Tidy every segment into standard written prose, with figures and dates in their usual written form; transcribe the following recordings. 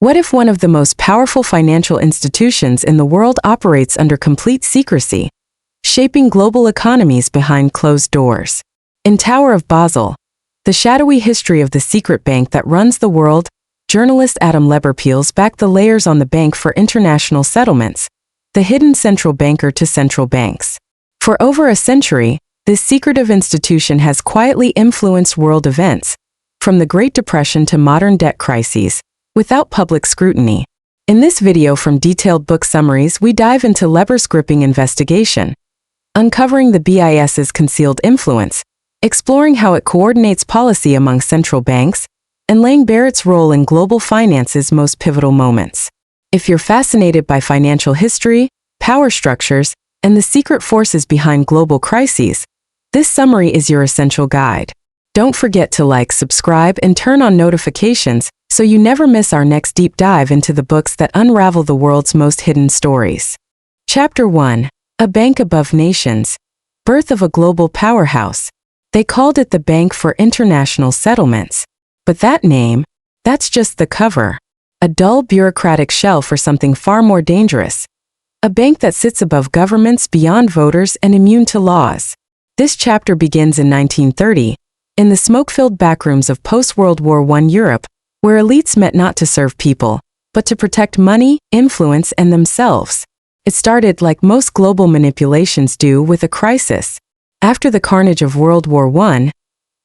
What if one of the most powerful financial institutions in the world operates under complete secrecy, shaping global economies behind closed doors? In Tower of Basel, the shadowy history of the secret bank that runs the world, journalist Adam LeBor peels back the layers on the Bank for International Settlements, the hidden central banker to central banks. For over a century, this secretive institution has quietly influenced world events, from the Great Depression to modern debt crises, without public scrutiny. In this video from Detailed Book Summaries, we dive into LeBor's gripping investigation, uncovering the BIS's concealed influence, exploring how it coordinates policy among central banks, and laying bare its role in global finance's most pivotal moments. If you're fascinated by financial history, power structures, and the secret forces behind global crises, this summary is your essential guide. Don't forget to like, subscribe, and turn on notifications so you never miss our next deep dive into the books that unravel the world's most hidden stories. Chapter 1. A Bank Above Nations. Birth of a Global Powerhouse. They called it the Bank for International Settlements. But that name, that's just the cover. A dull bureaucratic shell for something far more dangerous. A bank that sits above governments, beyond voters, and immune to laws. This chapter begins in 1930, in the smoke-filled backrooms of post-World War I Europe, where elites met not to serve people, but to protect money, influence, and themselves. It started, like most global manipulations do, with a crisis. After the carnage of World War I,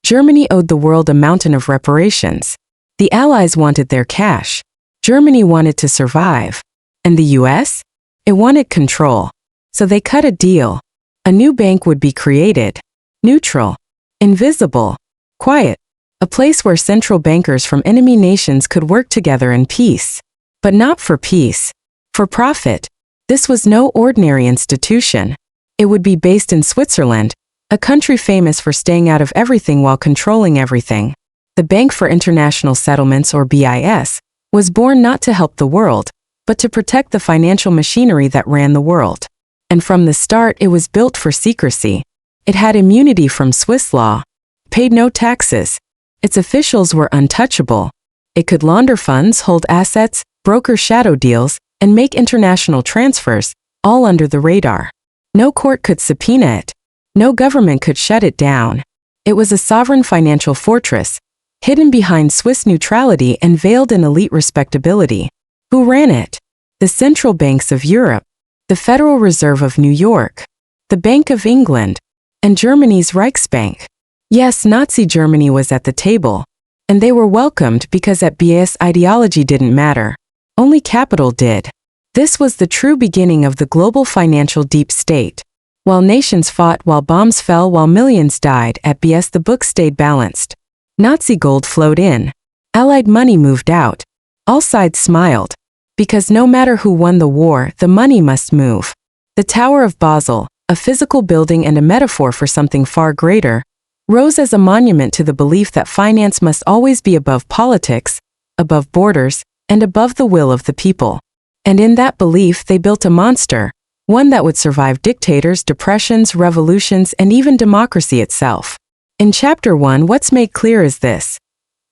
Germany owed the world a mountain of reparations. The Allies wanted their cash. Germany wanted to survive. And the US? It wanted control. So they cut a deal. A new bank would be created. Neutral. Invisible. Quiet. A place where central bankers from enemy nations could work together in peace. But not for peace. For profit. This was no ordinary institution. It would be based in Switzerland, a country famous for staying out of everything while controlling everything. The Bank for International Settlements, or BIS, was born not to help the world, but to protect the financial machinery that ran the world. And from the start, it was built for secrecy. It had immunity from Swiss law, paid no taxes. Its officials were untouchable. It could launder funds, hold assets, broker shadow deals, and make international transfers, all under the radar. No court could subpoena it. No government could shut it down. It was a sovereign financial fortress, hidden behind Swiss neutrality and veiled in elite respectability. Who ran it? The central banks of Europe, the Federal Reserve of New York, the Bank of England, and Germany's Reichsbank. Yes, Nazi Germany was at the table, and they were welcomed because at BIS ideology didn't matter. Only capital did. This was the true beginning of the global financial deep state. While nations fought, while bombs fell, while millions died, at BIS the books stayed balanced. Nazi gold flowed in. Allied money moved out. All sides smiled. Because no matter who won the war, the money must move. The Tower of Basel, a physical building and a metaphor for something far greater, rose as a monument to the belief that finance must always be above politics, above borders, and above the will of the people. And in that belief they built a monster, one that would survive dictators, depressions, revolutions, and even democracy itself. In Chapter 1, what's made clear is this.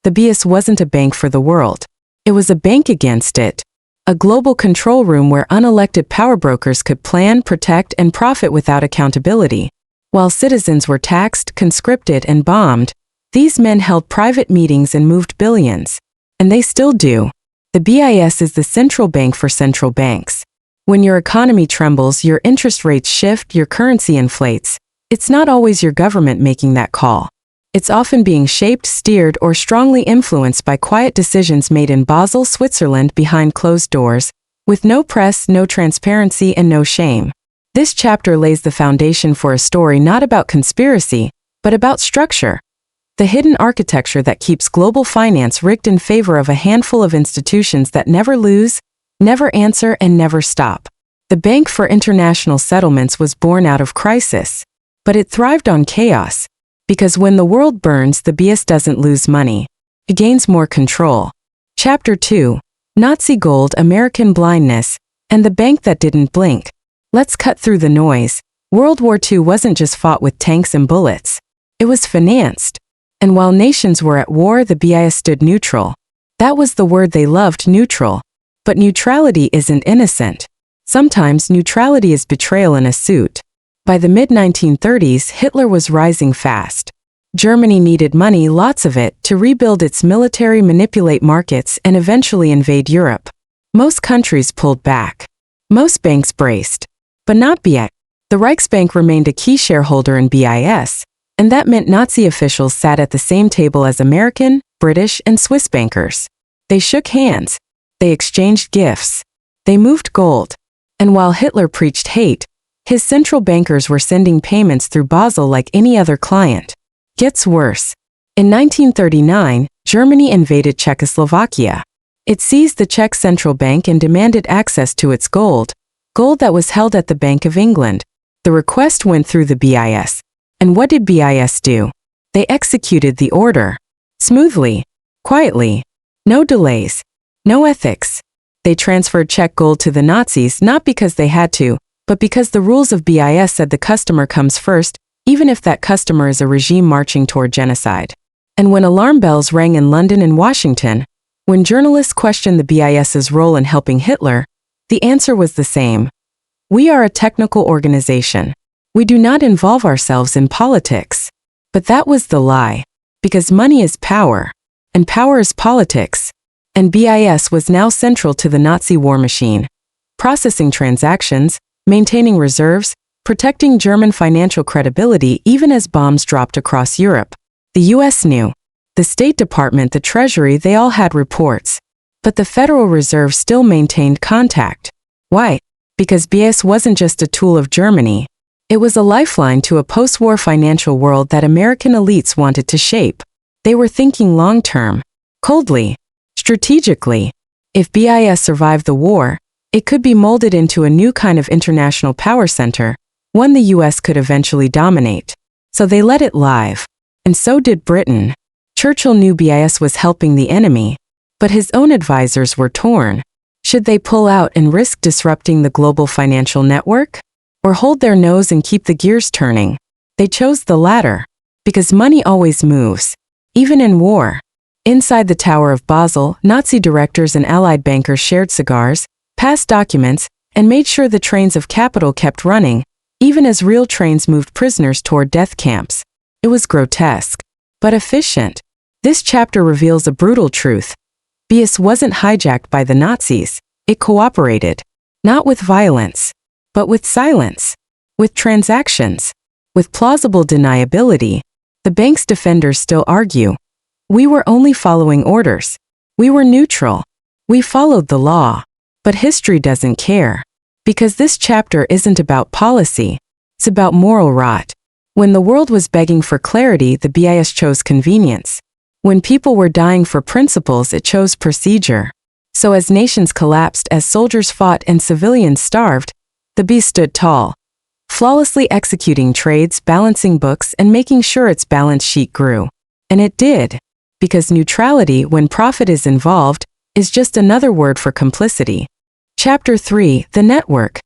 The BIS wasn't a bank for the world. It was a bank against it. A global control room where unelected power brokers could plan, protect, and profit without accountability. While citizens were taxed, conscripted, and bombed, these men held private meetings and moved billions. And they still do. The BIS is the central bank for central banks. When your economy trembles, your interest rates shift, your currency inflates, it's not always your government making that call. It's often being shaped, steered, or strongly influenced by quiet decisions made in Basel, Switzerland, behind closed doors, with no press, no transparency, and no shame. This chapter lays the foundation for a story not about conspiracy, but about structure. The hidden architecture that keeps global finance rigged in favor of a handful of institutions that never lose, never answer, and never stop. The Bank for International Settlements was born out of crisis. But it thrived on chaos. Because when the world burns, the BIS doesn't lose money. It gains more control. Chapter 2. Nazi Gold, American Blindness, and the Bank That Didn't Blink. Let's cut through the noise. World War II wasn't just fought with tanks and bullets. It was financed. And while nations were at war, the BIS stood neutral. That was the word they loved, neutral. But neutrality isn't innocent. Sometimes neutrality is betrayal in a suit. By the mid-1930s, Hitler was rising fast. Germany needed money, lots of it, to rebuild its military, manipulate markets, and eventually invade Europe. Most countries pulled back. Most banks braced. But not BIS. The Reichsbank remained a key shareholder in BIS, and that meant Nazi officials sat at the same table as American, British, and Swiss bankers. They shook hands. They exchanged gifts. They moved gold. And while Hitler preached hate, his central bankers were sending payments through Basel like any other client. Gets worse. In 1939, Germany invaded Czechoslovakia. It seized the Czech central bank and demanded access to its gold that was held at the Bank of England. The request went through the BIS. And what did BIS do? They executed the order. Smoothly. Quietly. No delays. No ethics. They transferred Czech gold to the Nazis not because they had to, but because the rules of BIS said the customer comes first, even if that customer is a regime marching toward genocide. And when alarm bells rang in London and Washington, when journalists questioned the BIS's role in helping Hitler, the answer was the same. We are a technical organization. We do not involve ourselves in politics. But that was the lie. Because money is power. And power is politics. And BIS was now central to the Nazi war machine. Processing transactions, maintaining reserves, protecting German financial credibility even as bombs dropped across Europe. The US knew. The State Department, the Treasury, they all had reports. But the Federal Reserve still maintained contact. Why? Because BIS wasn't just a tool of Germany. It was a lifeline to a post-war financial world that American elites wanted to shape. They were thinking long-term, coldly, strategically. If BIS survived the war, it could be molded into a new kind of international power center, one the US could eventually dominate. So they let it live. And so did Britain. Churchill knew BIS was helping the enemy, but his own advisors were torn. Should they pull out and risk disrupting the global financial network? Or hold their nose and keep the gears turning? They chose the latter. Because money always moves. Even in war. Inside the Tower of Basel, Nazi directors and Allied bankers shared cigars, passed documents, and made sure the trains of capital kept running, even as real trains moved prisoners toward death camps. It was grotesque, but efficient. This chapter reveals a brutal truth. BIS wasn't hijacked by the Nazis. It cooperated. Not with violence, but with silence. With transactions. With plausible deniability. The bank's defenders still argue. We were only following orders. We were neutral. We followed the law. But history doesn't care. Because this chapter isn't about policy. It's about moral rot. When the world was begging for clarity, the BIS chose convenience. When people were dying for principles, it chose procedure. So as nations collapsed, as soldiers fought and civilians starved, the BIS stood tall, flawlessly executing trades, balancing books, and making sure its balance sheet grew. And it did. Because neutrality, when profit is involved, is just another word for complicity. Chapter 3, The Network.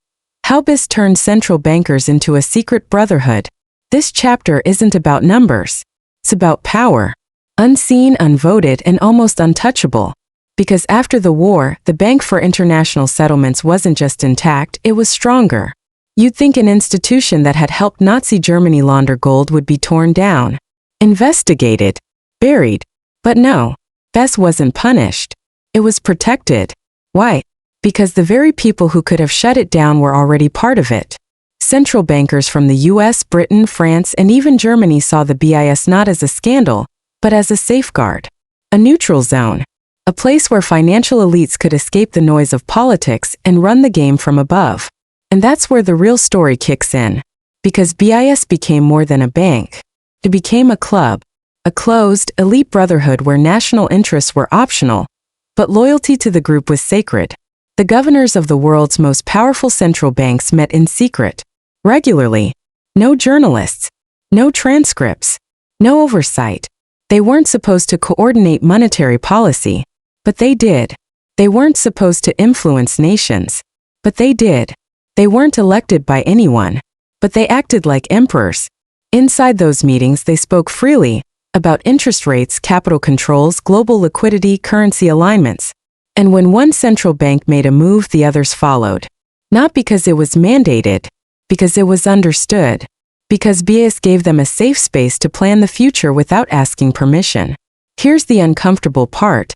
How BIS turned central bankers into a secret brotherhood. This chapter isn't about numbers. It's about power. Unseen, unvoted, and almost untouchable. Because after the war, the Bank for International Settlements wasn't just intact, it was stronger. You'd think an institution that had helped Nazi Germany launder gold would be torn down, investigated, buried. But no, BIS wasn't punished. It was protected. Why? Because the very people who could have shut it down were already part of it. Central bankers from the US, Britain, France, and even Germany saw the BIS not as a scandal, but as a safeguard. A neutral zone. A place where financial elites could escape the noise of politics and run the game from above. And that's where the real story kicks in. Because BIS became more than a bank. It became a club. A closed, elite brotherhood where national interests were optional, but loyalty to the group was sacred. The governors of the world's most powerful central banks met in secret. Regularly. No journalists. No transcripts. No oversight. They weren't supposed to coordinate monetary policy. But they did. They weren't supposed to influence nations. But they did. They weren't elected by anyone. But they acted like emperors. Inside those meetings they spoke freely, about interest rates, capital controls, global liquidity, currency alignments. And when one central bank made a move, the others followed. Not because it was mandated, because it was understood. Because BIS gave them a safe space to plan the future without asking permission. Here's the uncomfortable part.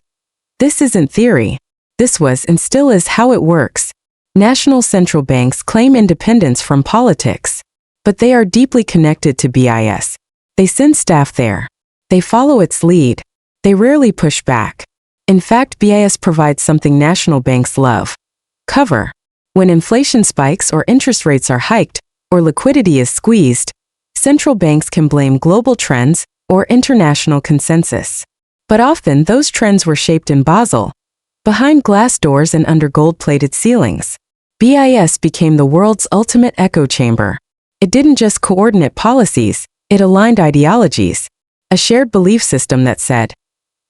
This isn't theory. This was and still is how it works. National central banks claim independence from politics. But they are deeply connected to BIS. They send staff there. They follow its lead. They rarely push back. In fact, BIS provides something national banks love: cover. When inflation spikes or interest rates are hiked, or liquidity is squeezed, central banks can blame global trends or international consensus. But often those trends were shaped in Basel, behind glass doors and under gold-plated ceilings. BIS became the world's ultimate echo chamber. It didn't just coordinate policies, it aligned ideologies, a shared belief system that said,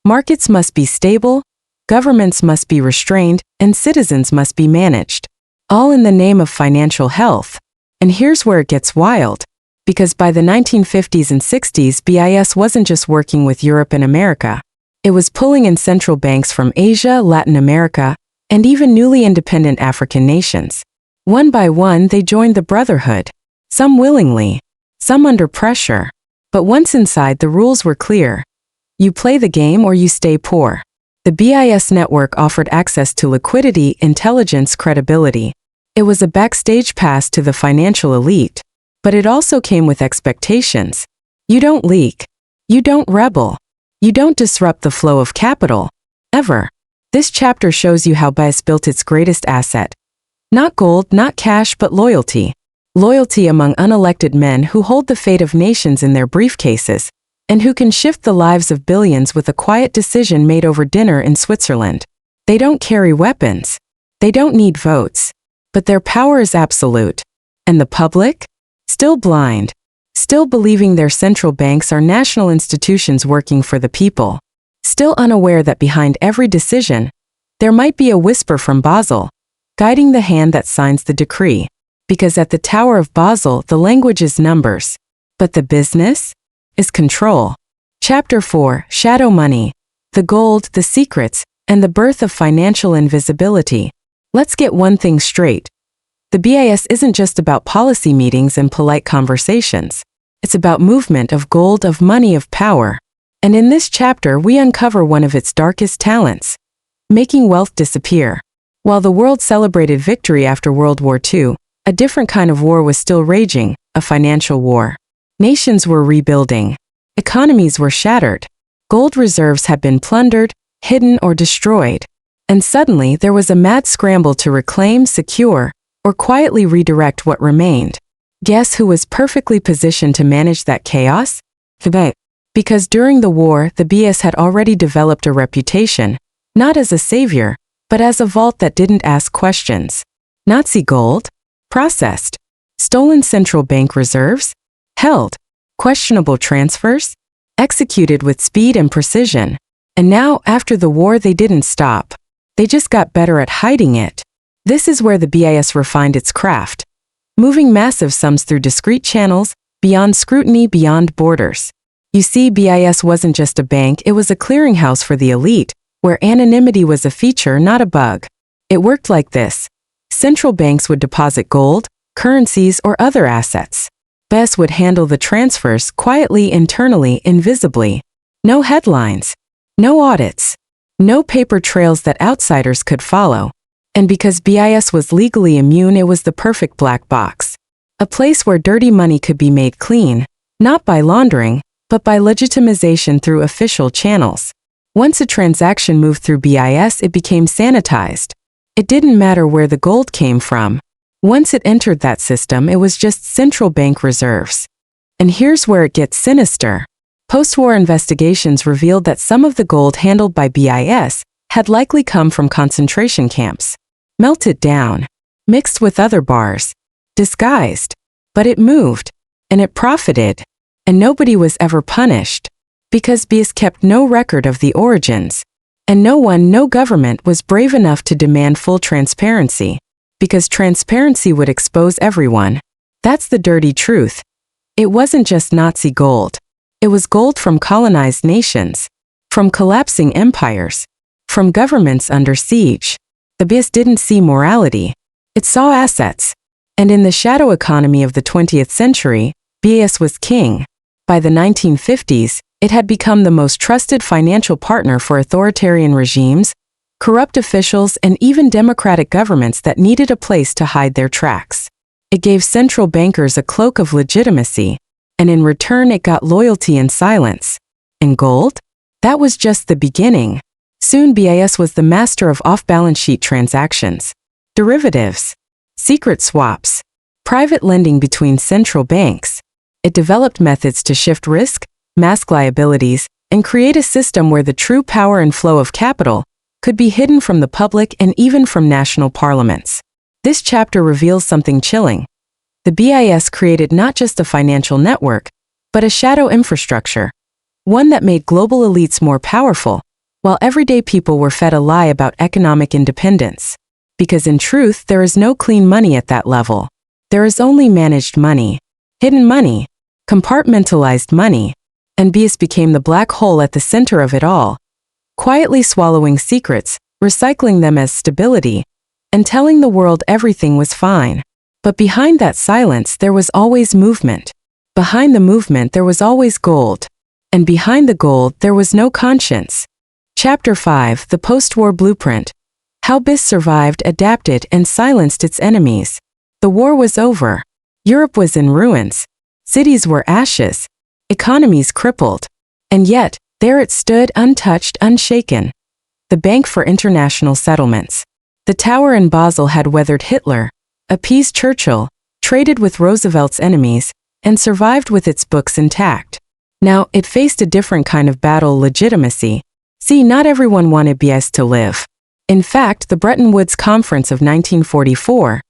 markets must be stable, governments must be restrained, and citizens must be managed. All in the name of financial health. And here's where it gets wild. Because by the 1950s and 60s, BIS wasn't just working with Europe and America. It was pulling in central banks from Asia, Latin America, and even newly independent African nations. One by one, they joined the brotherhood. Some willingly, some under pressure. But once inside, the rules were clear. You play the game or you stay poor. The BIS network offered access to liquidity, intelligence, credibility. It was a backstage pass to the financial elite. But it also came with expectations. You don't leak. You don't rebel. You don't disrupt the flow of capital. Ever. This chapter shows you how BIS built its greatest asset. Not gold, not cash, but loyalty. Loyalty among unelected men who hold the fate of nations in their briefcases, and who can shift the lives of billions with a quiet decision made over dinner in Switzerland. They don't carry weapons. They don't need votes. But their power is absolute. And the public? Still blind. Still believing their central banks are national institutions working for the people. Still unaware that behind every decision, there might be a whisper from Basel, guiding the hand that signs the decree. Because at the Tower of Basel, the language is numbers. But the business is control. Chapter 4, Shadow Money. The gold, the secrets, and the birth of financial invisibility. Let's get one thing straight. The BIS isn't just about policy meetings and polite conversations. It's about movement of gold, of money, of power. And in this chapter, we uncover one of its darkest talents: making wealth disappear. While the world celebrated victory after World War II, a different kind of war was still raging, a financial war. Nations were rebuilding. Economies were shattered. Gold reserves had been plundered, hidden, or destroyed. And suddenly there was a mad scramble to reclaim, secure, or quietly redirect what remained. Guess who was perfectly positioned to manage that chaos? The Because during the war, the BIS had already developed a reputation, not as a savior, but as a vault that didn't ask questions. Nazi gold? Processed. Stolen central bank reserves? Held. Questionable transfers? Executed with speed and precision. And now, after the war, they didn't stop. They just got better at hiding it. This is where the BIS refined its craft. Moving massive sums through discrete channels, beyond scrutiny, beyond borders. You see, BIS wasn't just a bank, it was a clearinghouse for the elite, where anonymity was a feature, not a bug. It worked like this. Central banks would deposit gold, currencies, or other assets. BIS would handle the transfers quietly, internally, invisibly. No headlines. No audits. No paper trails that outsiders could follow. And because BIS was legally immune, it was the perfect black box. A place where dirty money could be made clean, not by laundering, but by legitimization through official channels. Once a transaction moved through BIS, it became sanitized. It didn't matter where the gold came from. Once it entered that system, it was just central bank reserves. And here's where it gets sinister. Post-war investigations revealed that some of the gold handled by BIS had likely come from concentration camps. Melted down. Mixed with other bars. Disguised. But it moved. And it profited. And nobody was ever punished. Because BIS kept no record of the origins. And no government was brave enough to demand full transparency. Because transparency would expose everyone. That's the dirty truth. It wasn't just Nazi gold. It was gold from colonized nations, from collapsing empires, from governments under siege. The BIS didn't see morality. It saw assets. And in the shadow economy of the 20th century, BIS was king. By the 1950s, it had become the most trusted financial partner for authoritarian regimes, corrupt officials, and even democratic governments that needed a place to hide their tracks. It gave central bankers a cloak of legitimacy, and in return it got loyalty and silence. And gold? That was just the beginning. Soon BIS was the master of off-balance sheet transactions, derivatives, secret swaps, private lending between central banks. It developed methods to shift risk, mask liabilities, and create a system where the true power and flow of capital could be hidden from the public and even from national parliaments. This chapter reveals something chilling. The BIS created not just a financial network, but a shadow infrastructure, one that made global elites more powerful, while everyday people were fed a lie about economic independence. Because in truth, there is no clean money at that level. There is only managed money, hidden money, compartmentalized money, and BIS became the black hole at the center of it all, quietly swallowing secrets, recycling them as stability, and telling the world everything was fine. But behind that silence there was always movement. Behind the movement there was always gold. And behind the gold there was no conscience. Chapter 5: The Post-War Blueprint. How BIS survived, adapted, and silenced its enemies. The war was over. Europe was in ruins. Cities were ashes. Economies crippled. And yet, there it stood, untouched, unshaken. The Bank for International Settlements. The Tower in Basel had weathered Hitler, appeased Churchill, traded with Roosevelt's enemies, and survived with its books intact. Now, it faced a different kind of battle: legitimacy. See, not everyone wanted BIS to live. In fact, the Bretton Woods Conference of 1944,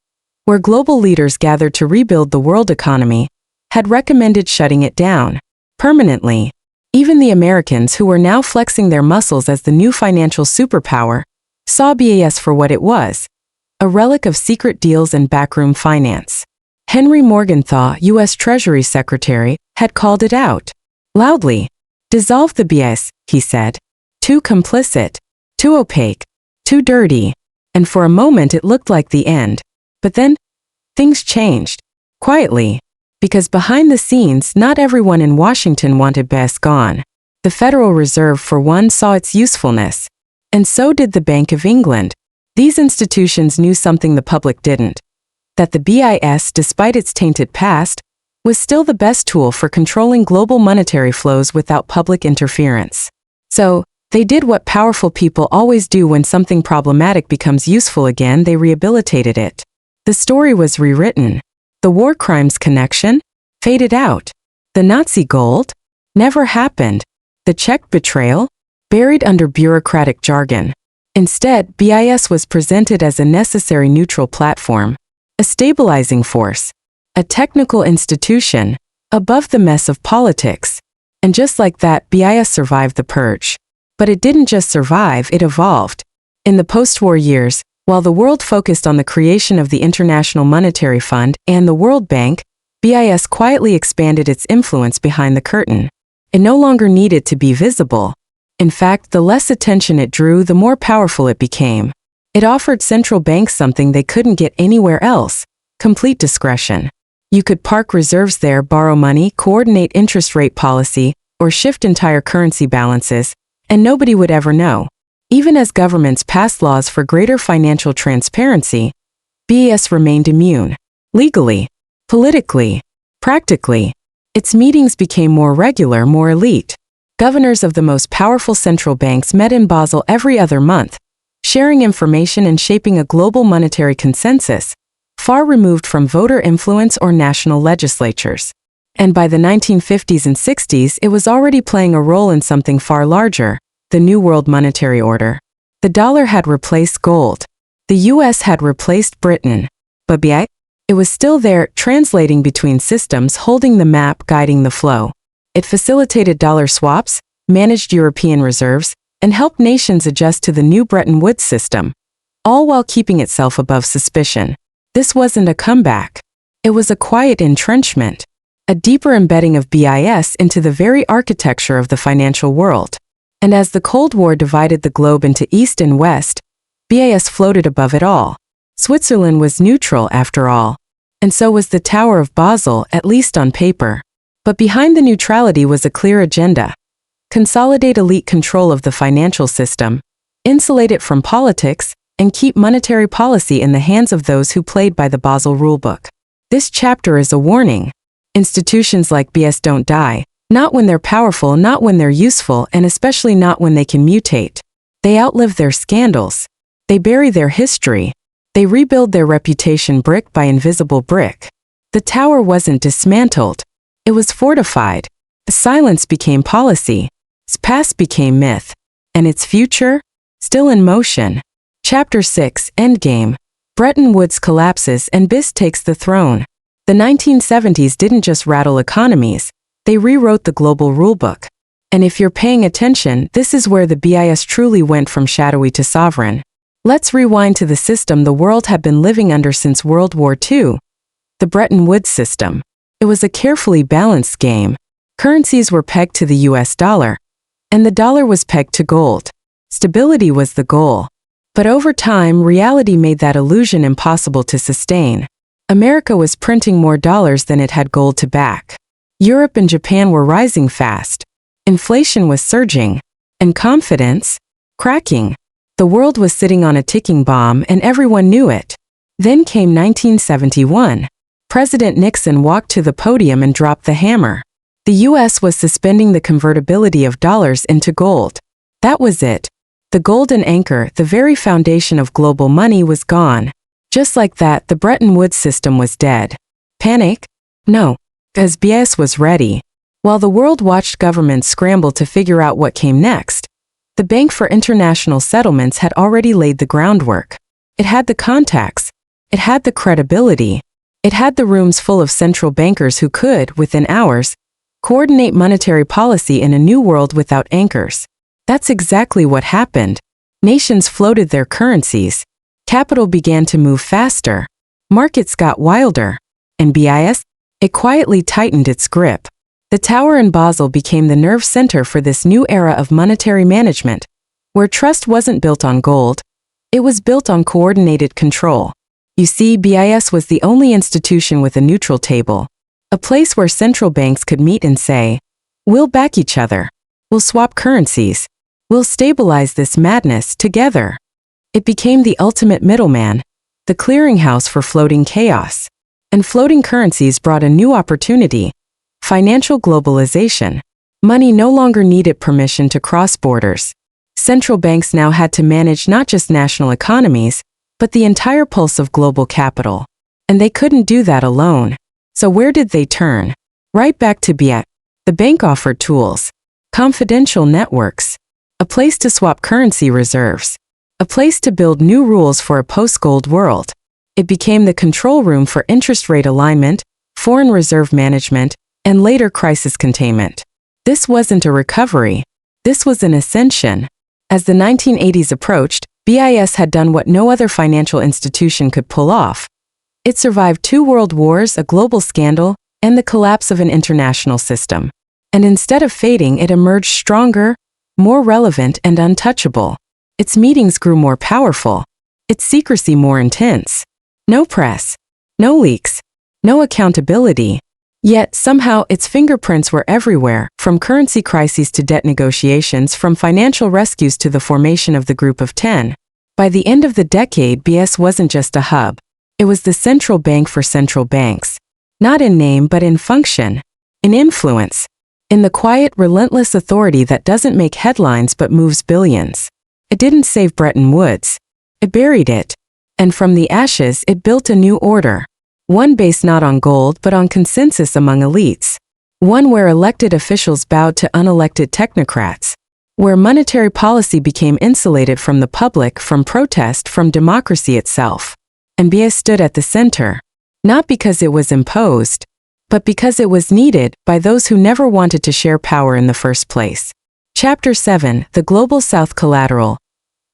where global leaders gathered to rebuild the world economy, had recommended shutting it down permanently. Even the Americans, who were now flexing their muscles as the new financial superpower, saw BIS for what it was: a relic of secret deals and backroom finance. Henry Morgenthau, U.S. Treasury Secretary, had called it out loudly. "Dissolve the BIS," he said. "Too complicit, too opaque, too dirty." And for a moment it looked like the end. But then, things changed. Quietly. Because behind the scenes, not everyone in Washington wanted BIS gone. The Federal Reserve, for one, saw its usefulness. And so did the Bank of England. These institutions knew something the public didn't: that the BIS, despite its tainted past, was still the best tool for controlling global monetary flows without public interference. So, they did what powerful people always do when something problematic becomes useful again: they rehabilitated it. The story was rewritten. The war crimes connection faded out. The Nazi gold never happened. The Czech betrayal buried under bureaucratic jargon. Instead, BIS was presented as a necessary neutral platform, a stabilizing force, a technical institution, above the mess of politics. And just like that, BIS survived the purge. But it didn't just survive, it evolved. In the post-war years, while the world focused on the creation of the International Monetary Fund and the World Bank, BIS quietly expanded its influence behind the curtain. It no longer needed to be visible. In fact, the less attention it drew, the more powerful it became. It offered central banks something they couldn't get anywhere else: complete discretion. You could park reserves there, borrow money, coordinate interest rate policy, or shift entire currency balances, and nobody would ever know. Even as governments passed laws for greater financial transparency, BIS remained immune. Legally, politically, practically, its meetings became more regular, more elite. Governors of the most powerful central banks met in Basel every other month, sharing information and shaping a global monetary consensus, far removed from voter influence or national legislatures. And by the 1950s and 60s, it was already playing a role in something far larger: the New World Monetary Order. The dollar had replaced gold. The U.S. had replaced Britain. But BIS? It was still there, translating between systems, holding the map, guiding the flow. It facilitated dollar swaps, managed European reserves, and helped nations adjust to the new Bretton Woods system, all while keeping itself above suspicion. This wasn't a comeback. It was a quiet entrenchment. a deeper embedding of BIS into the very architecture of the financial world. And as the Cold War divided the globe into East and West, BIS floated above it all. Switzerland was neutral after all. And so was the Tower of Basel, at least on paper. But behind the neutrality was a clear agenda. Consolidate elite control of the financial system, insulate it from politics, and keep monetary policy in the hands of those who played by the Basel rulebook. This chapter is a warning. Institutions like BIS don't die, not when they're powerful, not when they're useful, and especially not when they can mutate. They outlive their scandals. They bury their history. They rebuild their reputation brick by invisible brick. The tower wasn't dismantled. It was fortified. Silence became policy. Its past became myth. And its future? Still in motion. Chapter 6, Endgame. Bretton Woods collapses and BIS takes the throne. The 1970s didn't just rattle economies. They rewrote the global rulebook. And if you're paying attention, this is where the BIS truly went from shadowy to sovereign. Let's rewind to the system the world had been living under since World War II. The Bretton Woods system. It was a carefully balanced game. Currencies were pegged to the US dollar, and the dollar was pegged to gold. Stability was the goal. But over time, reality made that illusion impossible to sustain. America was printing more dollars than it had gold to back. Europe and Japan were rising fast. Inflation was surging. And confidence? Cracking. The world was sitting on a ticking bomb and everyone knew it. Then came 1971. President Nixon walked to the podium and dropped the hammer. The US was suspending the convertibility of dollars into gold. That was it. The golden anchor, the very foundation of global money, was gone. Just like that, the Bretton Woods system was dead. Panic? No, because BIS was ready. While the world watched governments scramble to figure out what came next, the Bank for International Settlements had already laid the groundwork. It had the contacts. It had the credibility. It had the rooms full of central bankers who could, within hours, coordinate monetary policy in a new world without anchors. That's exactly what happened. Nations floated their currencies. Capital began to move faster. Markets got wilder. And BIS? It quietly tightened its grip. The tower in Basel became the nerve center for this new era of monetary management, where trust wasn't built on gold. It was built on coordinated control. You see, BIS was the only institution with a neutral table, a place where central banks could meet and say, "We'll back each other. We'll swap currencies. We'll stabilize this madness together." It became the ultimate middleman, the clearinghouse for floating chaos. And floating currencies brought a new opportunity: financial globalization. Money no longer needed permission to cross borders. Central banks now had to manage not just national economies, but the entire pulse of global capital. And they couldn't do that alone. So where did they turn? Right back to BIS. The bank offered tools, confidential networks, a place to swap currency reserves, a place to build new rules for a post-gold world. It became the control room for interest rate alignment, foreign reserve management, and later crisis containment. This wasn't a recovery. This was an ascension. As the 1980s approached, BIS had done what no other financial institution could pull off. It survived 2 world wars, a global scandal, and the collapse of an international system. And instead of fading, it emerged stronger, more relevant, and untouchable. Its meetings grew more powerful. Its secrecy more intense. No press. No leaks. No accountability. Yet, somehow, its fingerprints were everywhere, from currency crises to debt negotiations, from financial rescues to the formation of the Group of 10. By the end of the decade, BIS wasn't just a hub. It was the central bank for central banks. Not in name, but in function. In influence. In the quiet, relentless authority that doesn't make headlines but moves billions. It didn't save Bretton Woods. It buried it. And from the ashes, it built a new order. One based not on gold but on consensus among elites. One where elected officials bowed to unelected technocrats. Where monetary policy became insulated from the public, from protest, from democracy itself. And BIS stood at the center. Not because it was imposed, but because it was needed by those who never wanted to share power in the first place. Chapter 7, The Global South Collateral.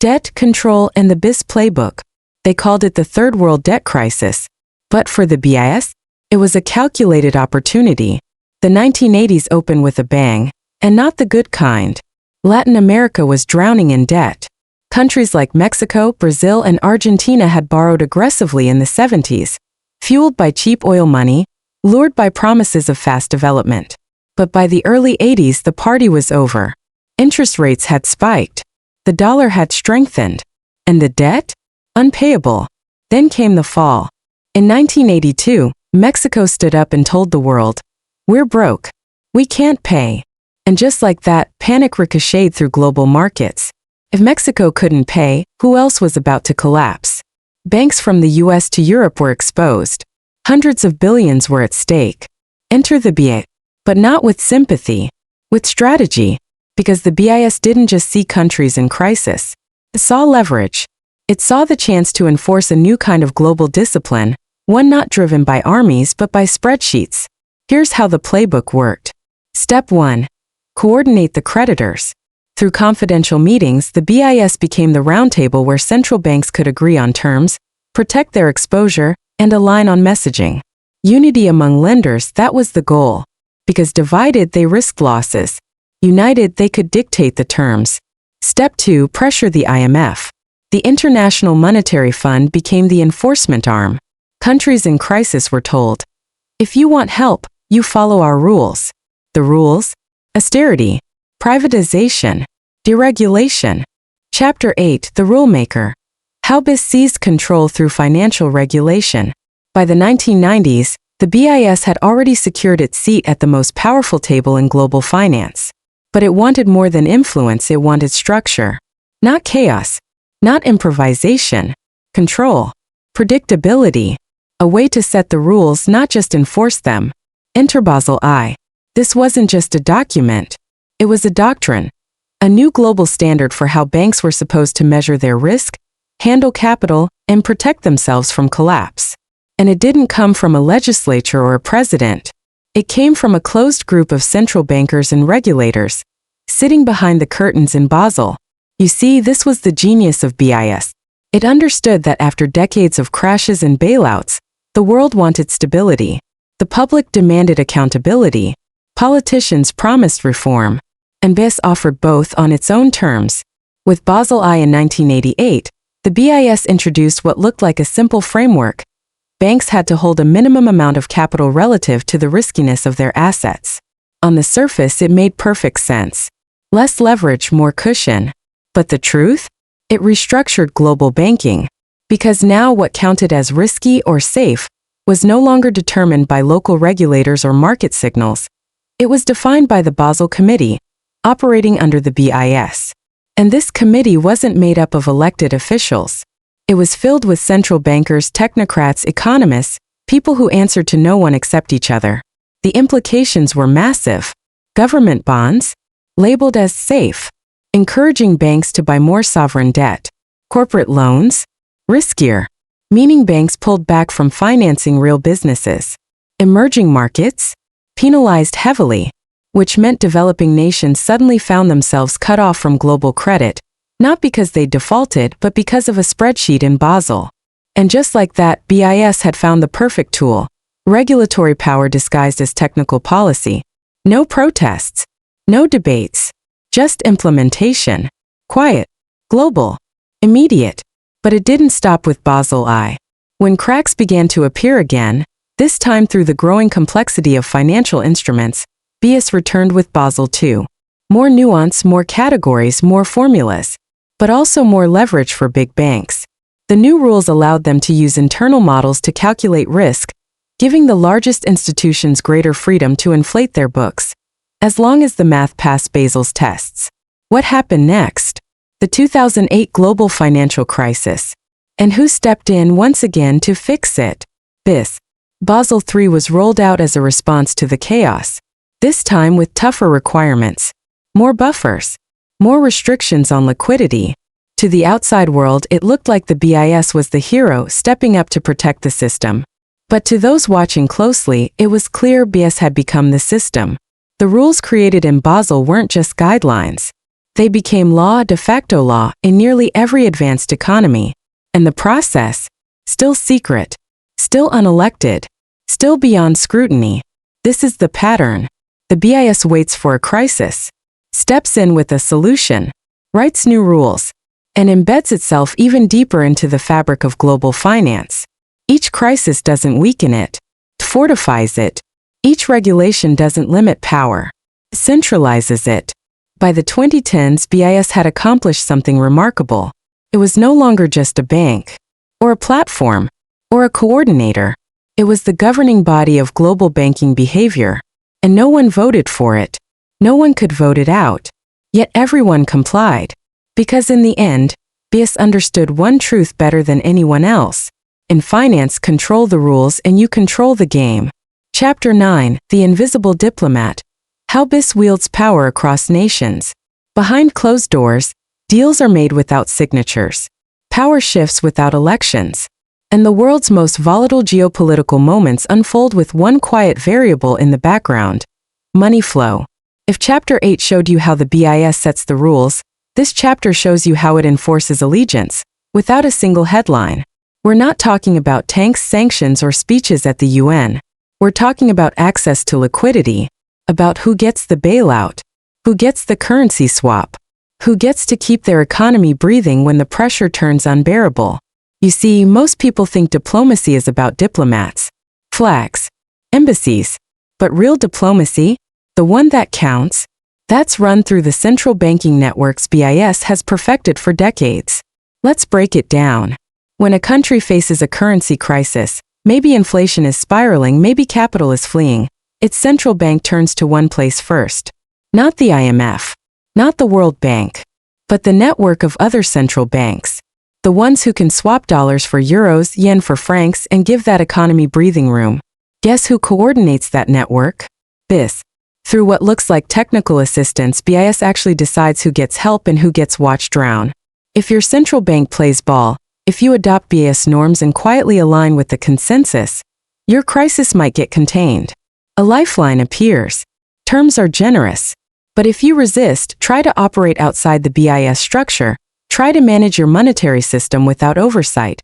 Debt, Control, and the BIS Playbook. They called it the Third World Debt Crisis. But for the BIS, it was a calculated opportunity. The 1980s opened with a bang, and not the good kind. Latin America was drowning in debt. Countries like Mexico, Brazil, and Argentina had borrowed aggressively in the 70s, fueled by cheap oil money, lured by promises of fast development. But by the early 80s, the party was over. Interest rates had spiked. The dollar had strengthened. And the debt? Unpayable. Then came the fall. In 1982, Mexico stood up and told the world, "We're broke. We can't pay." And just like that, panic ricocheted through global markets. If Mexico couldn't pay, who else was about to collapse? Banks from the US to Europe were exposed. Hundreds of billions were at stake. Enter the BIS. But not with sympathy. With strategy. Because the BIS didn't just see countries in crisis. It saw leverage. It saw the chance to enforce a new kind of global discipline, one not driven by armies but by spreadsheets. Here's how the playbook worked. Step 1. Coordinate the creditors. Through confidential meetings, the BIS became the roundtable where central banks could agree on terms, protect their exposure, and align on messaging. Unity among lenders, that was the goal. Because divided, they risked losses. United, they could dictate the terms. Step 2. Pressure the IMF. The International Monetary Fund became the enforcement arm. Countries in crisis were told, "If you want help, you follow our rules." The rules? Austerity, privatization, deregulation. Chapter 8. The Rulemaker. How BIS seized control through financial regulation. By the 1990s, the BIS had already secured its seat at the most powerful table in global finance. But it wanted more than influence, it wanted structure. Not chaos. Not improvisation. Control. Predictability. A way to set the rules, not just enforce them. Enter Basel I. This wasn't just a document. It was a doctrine. A new global standard for how banks were supposed to measure their risk, handle capital, and protect themselves from collapse. And it didn't come from a legislature or a president. It came from a closed group of central bankers and regulators, sitting behind the curtains in Basel. You see, this was the genius of BIS. It understood that after decades of crashes and bailouts, the world wanted stability. The public demanded accountability. Politicians promised reform. And BIS offered both on its own terms. With Basel I in 1988, the BIS introduced what looked like a simple framework. Banks had to hold a minimum amount of capital relative to the riskiness of their assets. On the surface, it made perfect sense. Less leverage, more cushion. But the truth? It restructured global banking. Because now what counted as risky or safe was no longer determined by local regulators or market signals. It was defined by the Basel Committee, operating under the BIS. And this committee wasn't made up of elected officials. It was filled with central bankers, technocrats, economists, people who answered to no one except each other. The implications were massive. Government bonds, labeled as safe, encouraging banks to buy more sovereign debt. Corporate loans, riskier, meaning banks pulled back from financing real businesses. Emerging markets, penalized heavily, which meant developing nations suddenly found themselves cut off from global credit, not because they defaulted, but because of a spreadsheet in Basel. And just like that, BIS had found the perfect tool. Regulatory power disguised as technical policy. No protests. No debates. Just implementation. Quiet. Global. Immediate. But it didn't stop with Basel I. When cracks began to appear again, this time through the growing complexity of financial instruments, BIS returned with Basel II. More nuance, more categories, more formulas. But also more leverage for big banks. The new rules allowed them to use internal models to calculate risk, giving the largest institutions greater freedom to inflate their books, as long as the math passed Basel's tests. What happened next? The 2008 global financial crisis. And who stepped in once again to fix it? BIS. Basel III was rolled out as a response to the chaos, this time with tougher requirements, more buffers, more restrictions on liquidity. To the outside world, it looked like the BIS was the hero stepping up to protect the system. But to those watching closely, it was clear BIS had become the system. The rules created in Basel weren't just guidelines. They became law, de facto law, in nearly every advanced economy. And the process? Still secret. Still unelected. Still beyond scrutiny. This is the pattern. The BIS waits for a crisis, steps in with a solution, writes new rules, and embeds itself even deeper into the fabric of global finance. Each crisis doesn't weaken it, it fortifies it. Each regulation doesn't limit power, it centralizes it. By the 2010s, BIS had accomplished something remarkable. It was no longer just a bank, or a platform, or a coordinator. It was the governing body of global banking behavior. And no one voted for it. No one could vote it out. Yet everyone complied. Because in the end, BIS understood one truth better than anyone else. In finance, control the rules and you control the game. Chapter 9, The Invisible Diplomat. How BIS wields power across nations. Behind closed doors, deals are made without signatures. Power shifts without elections. And the world's most volatile geopolitical moments unfold with one quiet variable in the background: money flow. If Chapter 8 showed you how the BIS sets the rules, this chapter shows you how it enforces allegiance, without a single headline. We're not talking about tanks, sanctions, or speeches at the UN. We're talking about access to liquidity, about who gets the bailout, who gets the currency swap, who gets to keep their economy breathing when the pressure turns unbearable. You see, most people think diplomacy is about diplomats, flags, embassies. But real diplomacy, the one that counts, that's run through the central banking networks BIS has perfected for decades. Let's break it down. When a country faces a currency crisis, maybe inflation is spiraling, maybe capital is fleeing, its central bank turns to one place first. Not the IMF, not the World Bank, but the network of other central banks. The ones who can swap dollars for euros, yen for francs, and give that economy breathing room. Guess who coordinates that network? BIS. Through what looks like technical assistance, BIS actually decides who gets help and who gets watched drown. If your central bank plays ball, if you adopt BIS norms and quietly align with the consensus, your crisis might get contained. A lifeline appears. Terms are generous. But if you resist, try to operate outside the BIS structure, try to manage your monetary system without oversight,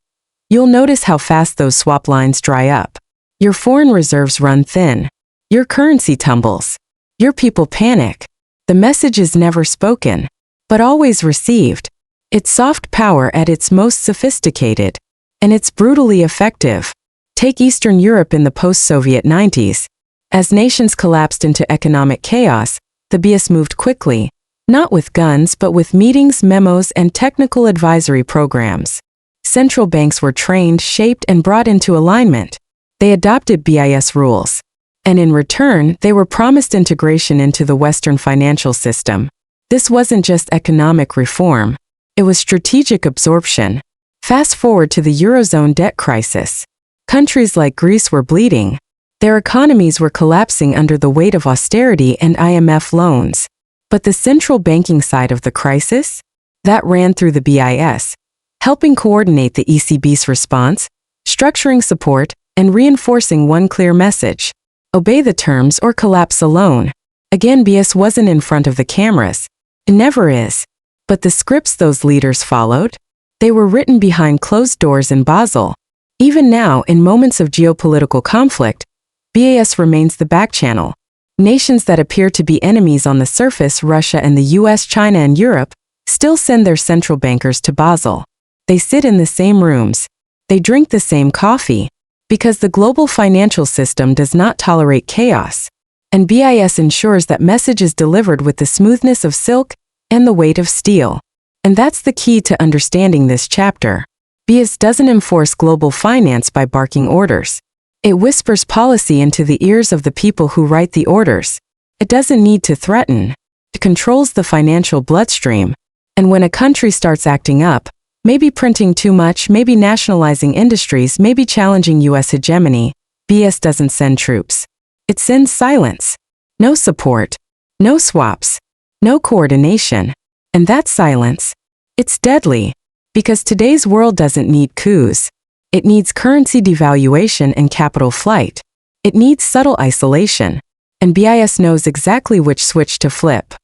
you'll notice how fast those swap lines dry up. Your foreign reserves run thin. Your currency tumbles. Your people panic. The message is never spoken, but always received. It's soft power at its most sophisticated. And it's brutally effective. Take Eastern Europe in the post-Soviet 90s. As nations collapsed into economic chaos, the BIS moved quickly. Not with guns, but with meetings, memos, and technical advisory programs. Central banks were trained, shaped, and brought into alignment. They adopted BIS rules. And in return, they were promised integration into the Western financial system. This wasn't just economic reform. It was strategic absorption. Fast forward to the Eurozone debt crisis. Countries like Greece were bleeding. Their economies were collapsing under the weight of austerity and IMF loans. But the central banking side of the crisis? That ran through the BIS, helping coordinate the ECB's response, structuring support, and reinforcing one clear message: obey the terms or collapse alone. Again, BIS wasn't in front of the cameras. It never is. But the scripts those leaders followed? They were written behind closed doors in Basel. Even now, in moments of geopolitical conflict, BIS remains the backchannel. Nations that appear to be enemies on the surface, Russia and the US, China and Europe, still send their central bankers to Basel. They sit in the same rooms. They drink the same coffee. Because the global financial system does not tolerate chaos. And BIS ensures that message is delivered with the smoothness of silk and the weight of steel. And that's the key to understanding this chapter. BIS doesn't enforce global finance by barking orders. It whispers policy into the ears of the people who write the orders. It doesn't need to threaten. It controls the financial bloodstream. And when a country starts acting up, maybe printing too much, maybe nationalizing industries, maybe challenging US hegemony, BIS doesn't send troops. It sends silence. No support. No swaps. No coordination. And that silence, it's deadly. Because today's world doesn't need coups. It needs currency devaluation and capital flight. It needs subtle isolation. And BIS knows exactly which switch to flip.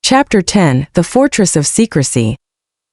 Chapter 10, The Fortress of Secrecy.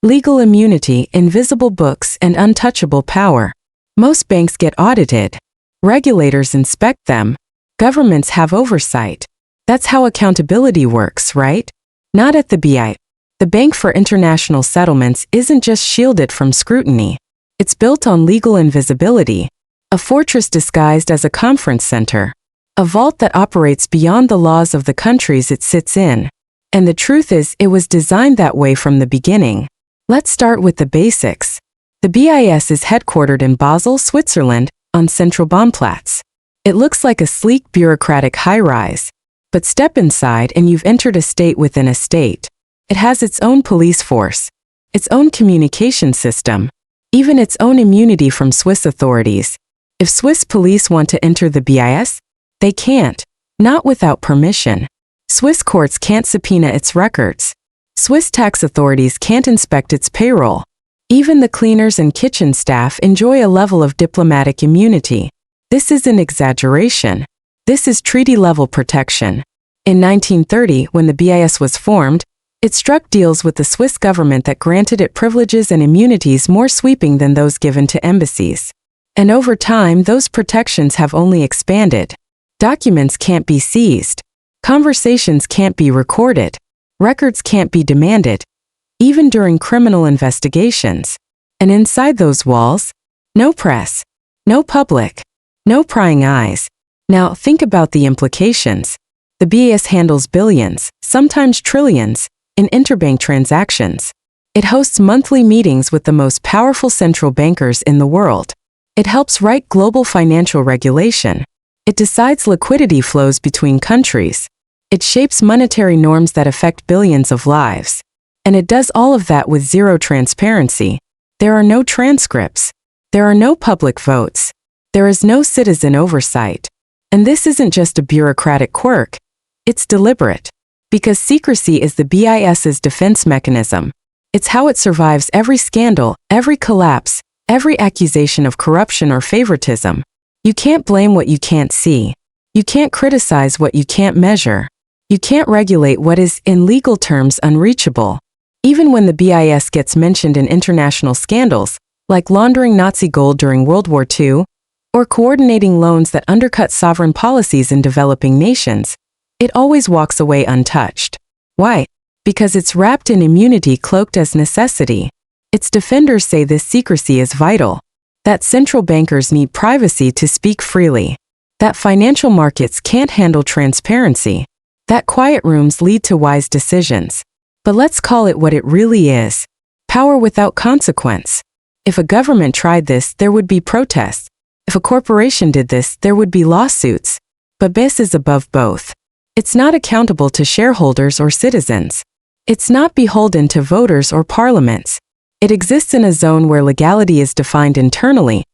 Legal immunity, invisible books, and untouchable power. Most banks get audited. Regulators inspect them. Governments have oversight. That's how accountability works, right? Not at the BI. The Bank for International Settlements isn't just shielded from scrutiny. It's built on legal invisibility, a fortress disguised as a conference center, a vault that operates beyond the laws of the countries it sits in. And the truth is, it was designed that way from the beginning. Let's start with the basics. The BIS is headquartered in Basel, Switzerland, on Zentralbahnplatz. It looks like a sleek bureaucratic high-rise. But step inside and you've entered a state within a state. It has its own police force, its own communication system, even its own immunity from Swiss authorities. If Swiss police want to enter the BIS, they can't, not without permission. Swiss courts can't subpoena its records. Swiss tax authorities can't inspect its payroll. Even the cleaners and kitchen staff enjoy a level of diplomatic immunity. This isn't exaggeration. This is treaty-level protection. In 1930, when the BIS was formed, it struck deals with the Swiss government that granted it privileges and immunities more sweeping than those given to embassies. And over time, those protections have only expanded. Documents can't be seized. Conversations can't be recorded. Records can't be demanded, even during criminal investigations. And inside those walls, no press, no public, no prying eyes. Now think about the implications. The BIS handles billions, sometimes trillions, in interbank transactions. It hosts monthly meetings with the most powerful central bankers in the world. It helps write global financial regulation. It decides liquidity flows between countries. It shapes monetary norms that affect billions of lives. And it does all of that with zero transparency. There are no transcripts. There are no public votes. There is no citizen oversight. And this isn't just a bureaucratic quirk. It's deliberate. Because secrecy is the BIS's defense mechanism. It's how it survives every scandal, every collapse, every accusation of corruption or favoritism. You can't blame what you can't see. You can't criticize what you can't measure. You can't regulate what is, in legal terms, unreachable. Even when the BIS gets mentioned in international scandals, like laundering Nazi gold during World War II, or coordinating loans that undercut sovereign policies in developing nations, it always walks away untouched. Why? Because it's wrapped in immunity cloaked as necessity. Its defenders say this secrecy is vital, that central bankers need privacy to speak freely, that financial markets can't handle transparency, that quiet rooms lead to wise decisions. But let's call it what it really is: power without consequence. If a government tried this, there would be protests. If a corporation did this, there would be lawsuits. But BIS is above both. It's not accountable to shareholders or citizens. It's not beholden to voters or parliaments. It exists in a zone where legality is defined internally,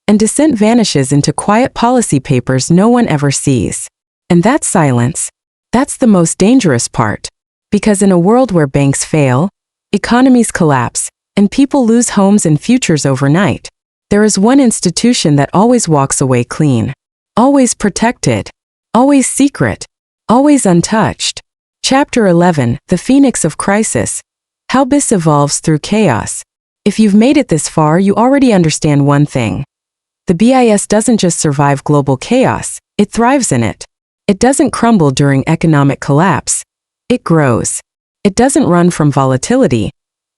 and dissent vanishes into quiet policy papers no one ever sees. And that silence, that's the most dangerous part. Because in a world where banks fail, economies collapse, and people lose homes and futures overnight, there is one institution that always walks away clean, always protected, always secret, always untouched. Chapter 11, The Phoenix of Crisis. How BIS evolves through chaos. If you've made it this far, you already understand one thing. The BIS doesn't just survive global chaos, it thrives in it. It doesn't crumble during economic collapse. It grows. It doesn't run from volatility.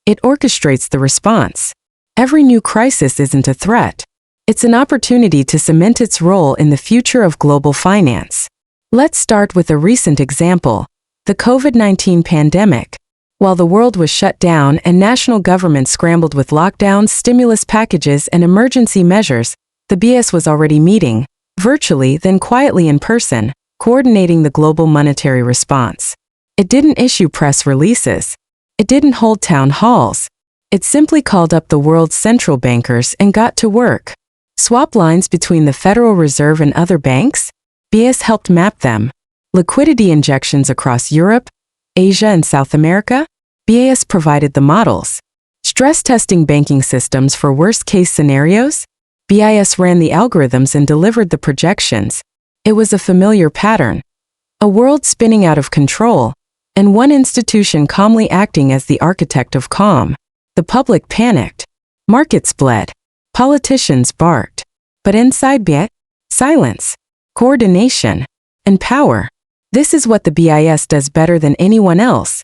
It orchestrates the response. Every new crisis isn't a threat. It's an opportunity to cement its role in the future of global finance. Let's start with a recent example: the COVID-19 pandemic. While the world was shut down and national governments scrambled with lockdowns, stimulus packages, and emergency measures, the BIS was already meeting, virtually then quietly in person, coordinating the global monetary response. It didn't issue press releases. It didn't hold town halls. It simply called up the world's central bankers and got to work. Swap lines between the Federal Reserve and other banks? BIS helped map them. Liquidity injections across Europe, Asia, and South America? BIS provided the models. Stress testing banking systems for worst-case scenarios? BIS ran the algorithms and delivered the projections. It was a familiar pattern. A world spinning out of control, and one institution calmly acting as the architect of calm. The public panicked. Markets bled. Politicians barked. But inside BIS, silence. Coordination. and power. This is what the BIS does better than anyone else.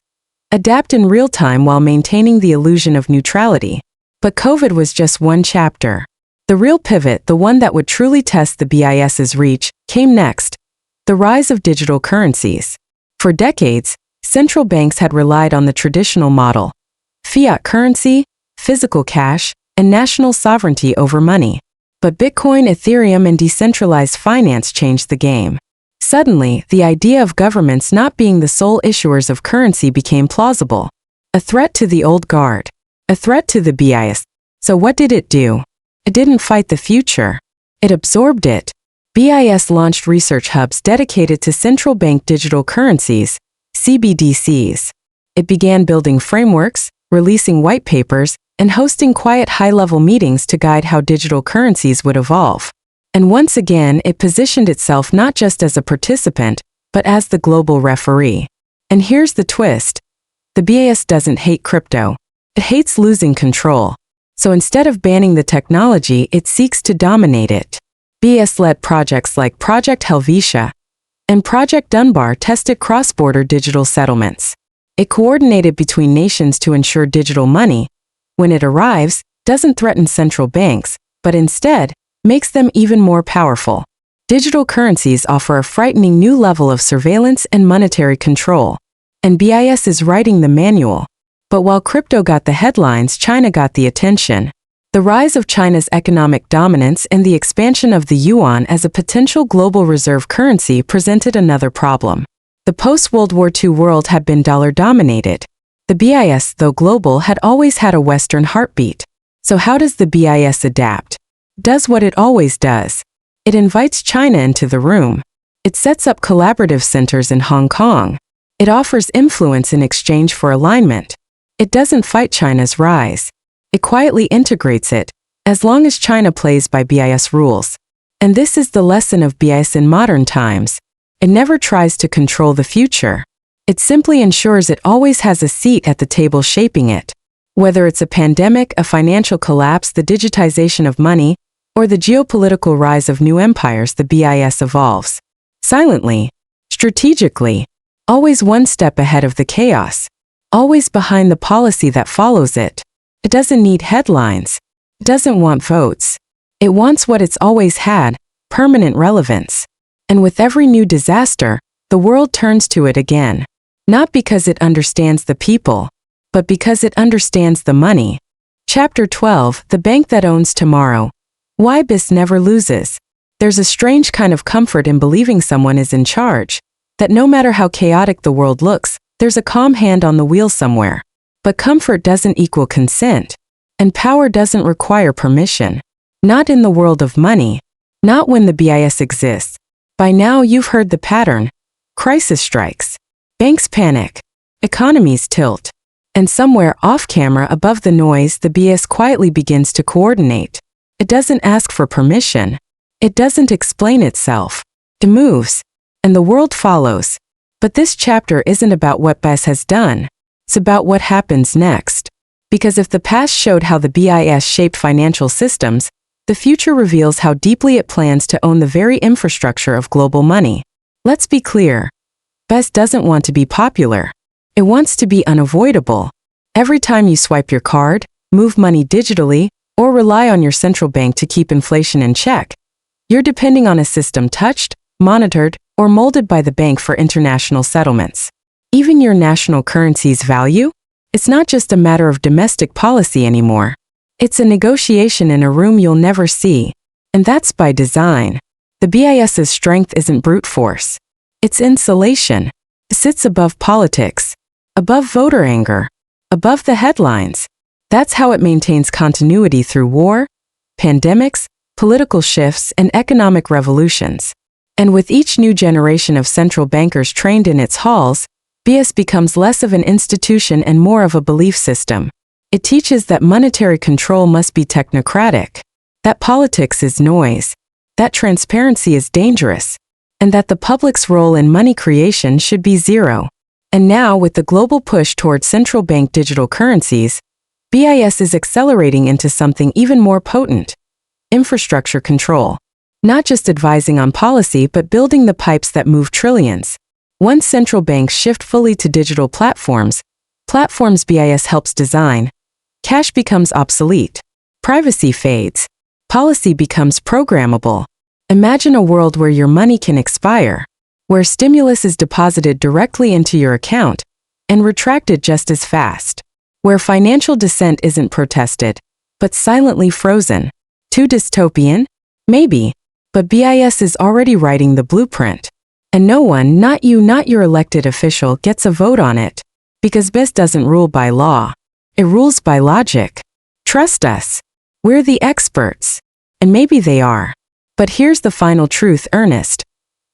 Adapt in real time while maintaining the illusion of neutrality. But COVID was just one chapter. The real pivot, the one that would truly test the BIS's reach, came next. The rise of digital currencies. For decades, central banks had relied on the traditional model: fiat currency, physical cash, and national sovereignty over money. But Bitcoin, Ethereum, and decentralized finance changed the game. Suddenly, the idea of governments not being the sole issuers of currency became plausible. A threat to the old guard. A threat to the BIS. So what did it do? It didn't fight the future. It absorbed it. BIS launched research hubs dedicated to central bank digital currencies, CBDCs. It began building frameworks, releasing white papers, and hosting quiet high-level meetings to guide how digital currencies would evolve. And once again, it positioned itself not just as a participant, but as the global referee. And here's the twist. The BIS doesn't hate crypto. It hates losing control. So instead of banning the technology, it seeks to dominate it. BIS-led projects like Project Helvetia and Project Dunbar tested cross-border digital settlements. It coordinated between nations to ensure digital money, when it arrives, doesn't threaten central banks, but instead, makes them even more powerful. Digital currencies offer a frightening new level of surveillance and monetary control. And BIS is writing the manual. But while crypto got the headlines, China got the attention. The rise of China's economic dominance and the expansion of the yuan as a potential global reserve currency presented another problem. The post-World War II world had been dollar-dominated. The BIS, though global, had always had a Western heartbeat. So how does the BIS adapt? Does what it always does. It invites China into the room. It sets up collaborative centers in Hong Kong. It offers influence in exchange for alignment. It doesn't fight China's rise. It quietly integrates it, as long as China plays by BIS rules. And this is the lesson of BIS in modern times. It never tries to control the future. It simply ensures it always has a seat at the table shaping it. Whether it's a pandemic, a financial collapse, the digitization of money, or the geopolitical rise of new empires, the BIS evolves. Silently, strategically, always one step ahead of the chaos, always behind the policy that follows it. It doesn't need headlines. It doesn't want votes. It wants what it's always had, permanent relevance. And with every new disaster, the world turns to it again. Not because it understands the people, but because it understands the money. Chapter 12, The Bank That Owns Tomorrow. Why BIS never loses. There's a strange kind of comfort in believing someone is in charge, that no matter how chaotic the world looks, there's a calm hand on the wheel somewhere. But comfort doesn't equal consent, and power doesn't require permission. Not in the world of money. Not when the BIS exists. By now you've heard the pattern. Crisis strikes. Banks panic. Economies tilt. And somewhere off-camera above the noise, the BIS quietly begins to coordinate. It doesn't ask for permission. It doesn't explain itself. It moves. And the world follows. But this chapter isn't about what BIS has done. It's about what happens next. Because if the past showed how the BIS shaped financial systems, the future reveals how deeply it plans to own the very infrastructure of global money. Let's be clear. BIS doesn't want to be popular. It wants to be unavoidable. Every time you swipe your card, move money digitally, or rely on your central bank to keep inflation in check, you're depending on a system touched, monitored, or molded by the bank for international settlements. Even your national currency's value? It's not just a matter of domestic policy anymore. It's a negotiation in a room you'll never see. And that's by design. The BIS's strength isn't brute force. It's insulation. It sits above politics, above voter anger, above the headlines. That's how it maintains continuity through war, pandemics, political shifts, and economic revolutions. And with each new generation of central bankers trained in its halls, BIS becomes less of an institution and more of a belief system. It teaches that monetary control must be technocratic, that politics is noise, that transparency is dangerous, and that the public's role in money creation should be zero. And now, with the global push towards central bank digital currencies, BIS is accelerating into something even more potent: infrastructure control. Not just advising on policy but building the pipes that move trillions. Once central banks shift fully to digital platforms BIS helps design, cash becomes obsolete, privacy fades, policy becomes programmable. Imagine a world where your money can expire, where stimulus is deposited directly into your account and retracted just as fast, where financial dissent isn't protested, but silently frozen. Too dystopian? Maybe, but BIS is already writing the blueprint. And no one, not you, not your elected official, gets a vote on it, because BIS doesn't rule by law. It rules by logic. Trust us. We're the experts. And maybe they are. But here's the final truth, Ernest.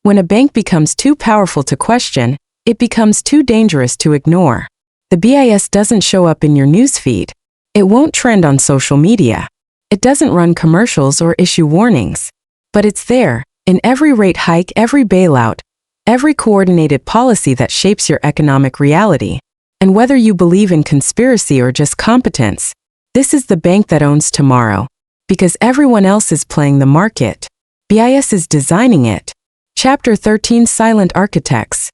When a bank becomes too powerful to question, it becomes too dangerous to ignore. The BIS doesn't show up in your newsfeed. It won't trend on social media. It doesn't run commercials or issue warnings. But it's there, in every rate hike, every bailout, every coordinated policy that shapes your economic reality. And whether you believe in conspiracy or just competence, this is the bank that owns tomorrow. Because everyone else is playing the market. BIS is designing it. Chapter 13: Silent Architects.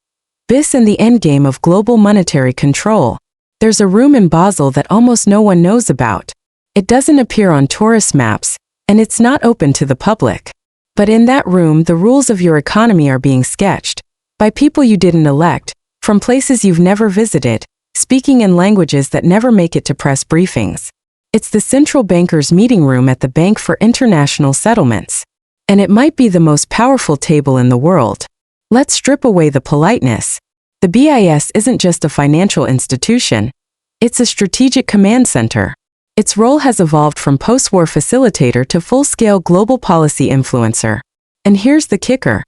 BIS and the Endgame of Global Monetary Control. There's a room in Basel that almost no one knows about. It doesn't appear on tourist maps, and it's not open to the public. But in that room, the rules of your economy are being sketched by people you didn't elect, from places you've never visited, speaking in languages that never make it to press briefings. It's the central banker's meeting room at the Bank for International Settlements. And it might be the most powerful table in the world. Let's strip away the politeness. The BIS isn't just a financial institution. It's a strategic command center. Its role has evolved from post-war facilitator to full-scale global policy influencer. And here's the kicker.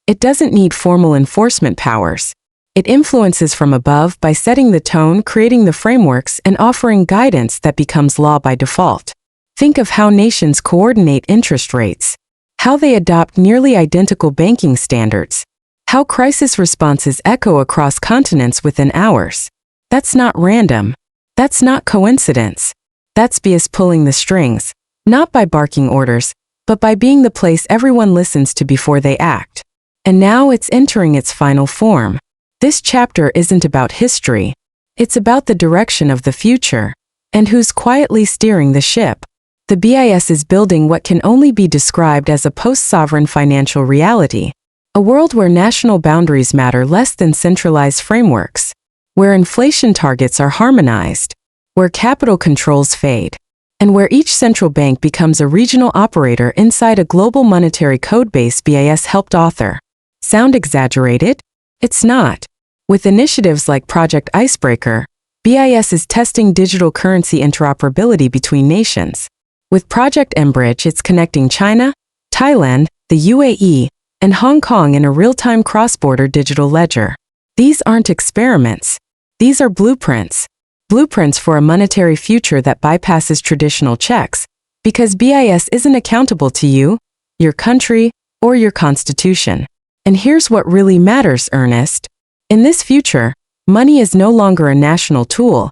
It doesn't need formal enforcement powers. It influences from above by setting the tone, creating the frameworks, and offering guidance that becomes law by default. Think of how nations coordinate interest rates, how they adopt nearly identical banking standards, how crisis responses echo across continents within hours. That's not random. That's not coincidence. That's BIS pulling the strings, not by barking orders, but by being the place everyone listens to before they act. And now it's entering its final form. This chapter isn't about history. It's about the direction of the future. And who's quietly steering the ship. The BIS is building what can only be described as a post-sovereign financial reality. A world where national boundaries matter less than centralized frameworks. Where inflation targets are harmonized. Where capital controls fade. And where each central bank becomes a regional operator inside a global monetary codebase BIS helped author. Sound exaggerated? It's not. With initiatives like Project Icebreaker, BIS is testing digital currency interoperability between nations. With Project Enbridge, it's connecting China, Thailand, the UAE, and Hong Kong in a real-time cross-border digital ledger. These aren't experiments. These are blueprints. Blueprints for a monetary future that bypasses traditional checks, because BIS isn't accountable to you, your country, or your constitution. And here's what really matters, Ernest. In this future, money is no longer a national tool.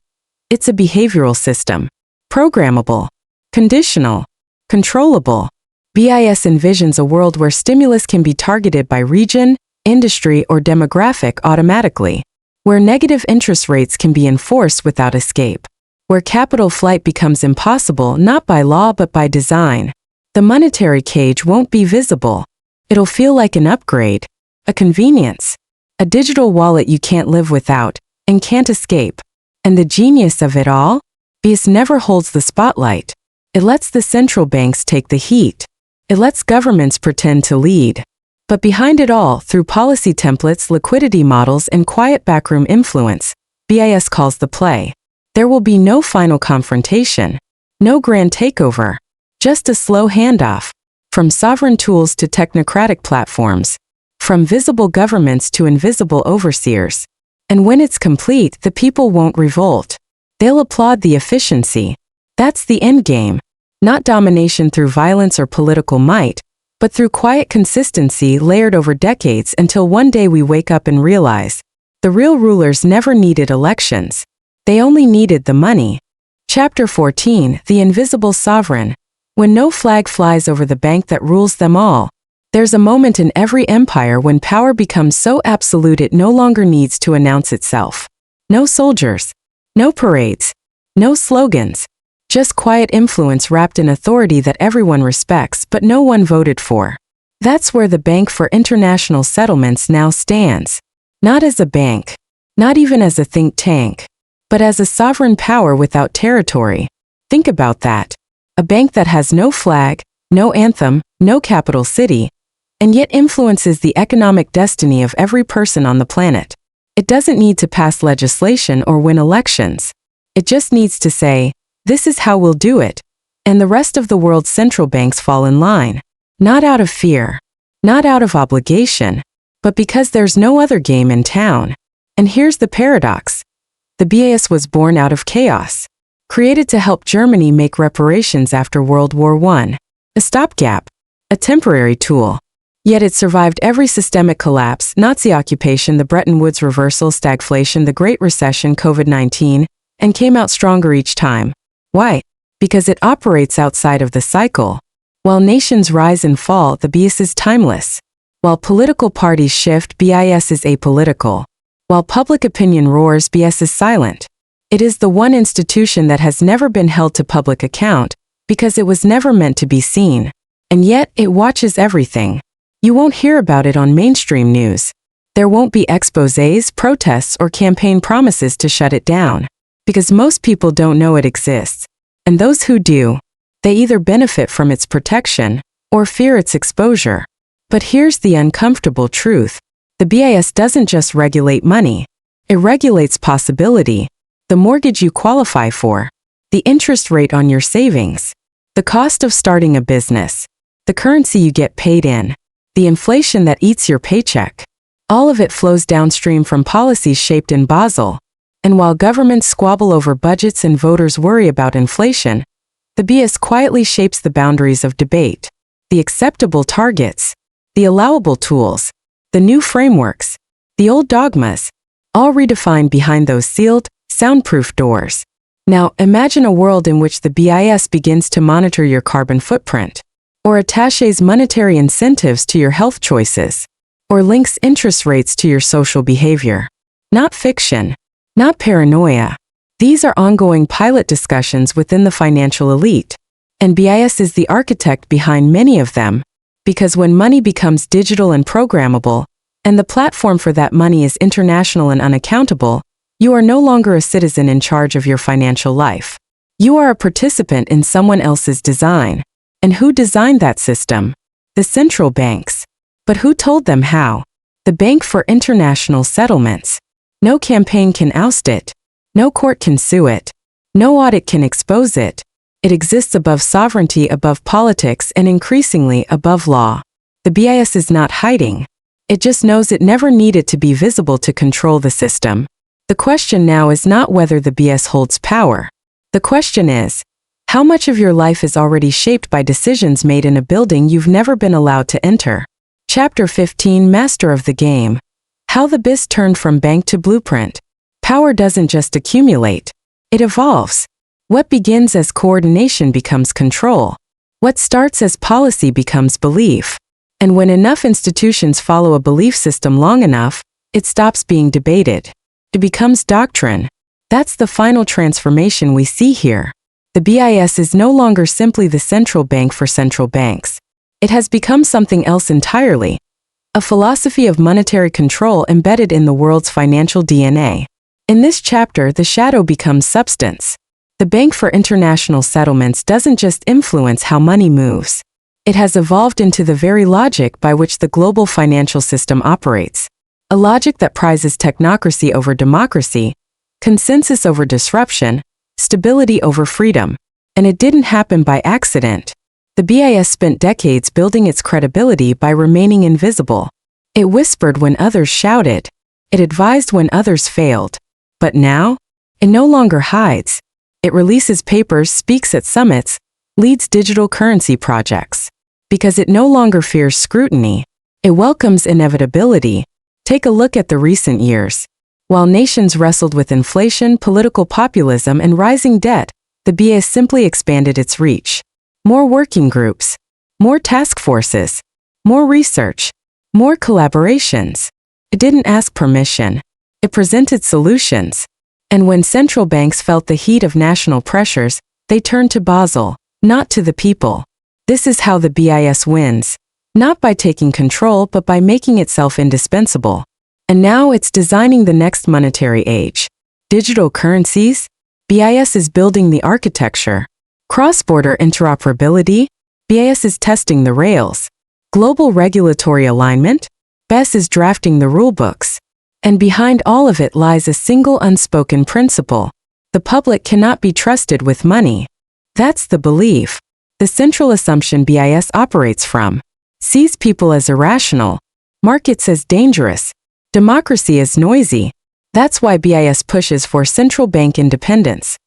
It's a behavioral system. Programmable. Conditional. Controllable. BIS envisions a world where stimulus can be targeted by region, industry, or demographic automatically. Where negative interest rates can be enforced without escape. Where capital flight becomes impossible not by law but by design. The monetary cage won't be visible. It'll feel like an upgrade, a convenience, a digital wallet you can't live without and can't escape. And the genius of it all? BIS never holds the spotlight. It lets the central banks take the heat. It lets governments pretend to lead. But behind it all, through policy templates, liquidity models, and quiet backroom influence, BIS calls the play. There will be no final confrontation, no grand takeover, just a slow handoff, from sovereign tools to technocratic platforms, from visible governments to invisible overseers. And when it's complete, the people won't revolt. They'll applaud the efficiency. That's the endgame. Not domination through violence or political might, but through quiet consistency layered over decades until one day we wake up and realize the real rulers never needed elections. They only needed the money. Chapter 14: The Invisible Sovereign. When no flag flies over the bank that rules them all, There's a moment in every empire when power becomes so absolute it no longer needs to announce itself. No soldiers, no parades, no slogans, just quiet influence wrapped in authority that everyone respects but no one voted for. That's where the Bank for International Settlements now stands. Not as a bank, not even as a think tank, but as a sovereign power without territory. Think about that. A bank that has no flag, no anthem, no capital city, and yet influences the economic destiny of every person on the planet. It doesn't need to pass legislation or win elections. It just needs to say, "This is how we'll do it," and the rest of the world's central banks fall in line. Not out of fear, not out of obligation, but because there's no other game in town. And here's the paradox. The BIS was born out of chaos, created to help Germany make reparations after World War I, a stopgap, a temporary tool. Yet it survived every systemic collapse, Nazi occupation, the Bretton Woods reversal, stagflation, the Great Recession, COVID-19, and came out stronger each time. Why? Because it operates outside of the cycle. While nations rise and fall, the BIS is timeless. While political parties shift, BIS is apolitical. While public opinion roars, BIS is silent. It is the one institution that has never been held to public account, because it was never meant to be seen. And yet, it watches everything. You won't hear about it on mainstream news. There won't be exposés, protests, or campaign promises to shut it down, because most people don't know it exists. And those who do, they either benefit from its protection or fear its exposure. But here's the uncomfortable truth. The BIS doesn't just regulate money. It regulates possibility, the mortgage you qualify for, the interest rate on your savings, the cost of starting a business, the currency you get paid in, the inflation that eats your paycheck. All of it flows downstream from policies shaped in Basel. And while governments squabble over budgets and voters worry about inflation, the BIS quietly shapes the boundaries of debate, the acceptable targets, the allowable tools, the new frameworks, the old dogmas, all redefined behind those sealed, soundproof doors. Now, imagine a world in which the BIS begins to monitor your carbon footprint, or attaches monetary incentives to your health choices, or links interest rates to your social behavior. Not fiction, not paranoia. These are ongoing pilot discussions within the financial elite, and BIS is the architect behind many of them, because when money becomes digital and programmable, and the platform for that money is international and unaccountable, you are no longer a citizen in charge of your financial life. You are a participant in someone else's design. And who designed that system? The central banks. But who told them how? The Bank for International Settlements. No campaign can oust it. No court can sue it. No audit can expose it. It exists above sovereignty, above politics, and increasingly above law. The BIS is not hiding. It just knows it never needed to be visible to control the system. The question now is not whether the BIS holds power. The question is, how much of your life is already shaped by decisions made in a building you've never been allowed to enter? Chapter 15, Master of the Game. How the BIS turned from bank to blueprint. Power doesn't just accumulate. It evolves. What begins as coordination becomes control. What starts as policy becomes belief. And when enough institutions follow a belief system long enough, it stops being debated. It becomes doctrine. That's the final transformation we see here. The BIS is no longer simply the central bank for central banks. It has become something else entirely. A philosophy of monetary control embedded in the world's financial DNA. In this chapter, the shadow becomes substance. The Bank for International Settlements doesn't just influence how money moves. It has evolved into the very logic by which the global financial system operates. A logic that prizes technocracy over democracy, consensus over disruption, stability over freedom. And it didn't happen by accident. The BIS spent decades building its credibility by remaining invisible. It whispered when others shouted. It advised when others failed. But now, it no longer hides. It releases papers, speaks at summits, leads digital currency projects. Because it no longer fears scrutiny. It welcomes inevitability. Take a look at the recent years. While nations wrestled with inflation, political populism, and rising debt, the BIS simply expanded its reach. More working groups, more task forces, more research, more collaborations. It didn't ask permission. It presented solutions. And when central banks felt the heat of national pressures, they turned to Basel, not to the people. This is how the BIS wins. Not by taking control, but by making itself indispensable. And now it's designing the next monetary age. Digital currencies? BIS is building the architecture. Cross-border interoperability? BIS is testing the rails. Global regulatory alignment? BIS is drafting the rulebooks. And behind all of it lies a single unspoken principle. The public cannot be trusted with money. That's the belief. The central assumption BIS operates from. Sees people as irrational. Markets as dangerous. Democracy as noisy. That's why BIS pushes for central bank independence.